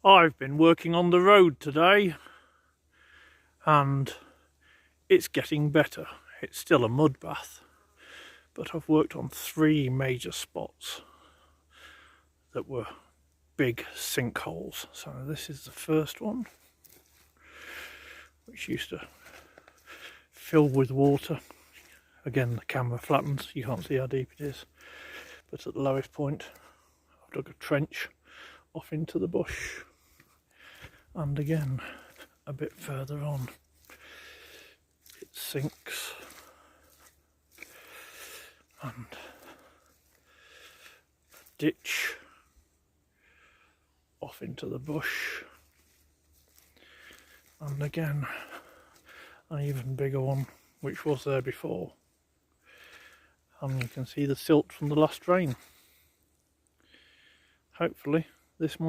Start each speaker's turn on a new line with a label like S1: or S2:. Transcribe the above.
S1: I've been working on the road today and it's getting better. It's still a mud bath, but I've worked on 3 major spots that were big sinkholes. So this is the first one, which used to fill with water. Again, the camera flattens, you can't see how deep it is, but at the lowest point I've dug a trench off into the bush, and again a bit further on it sinks, and a ditch off into the bush, and again an even bigger one which was there before, and you can see the silt from the last rain. Hopefully this might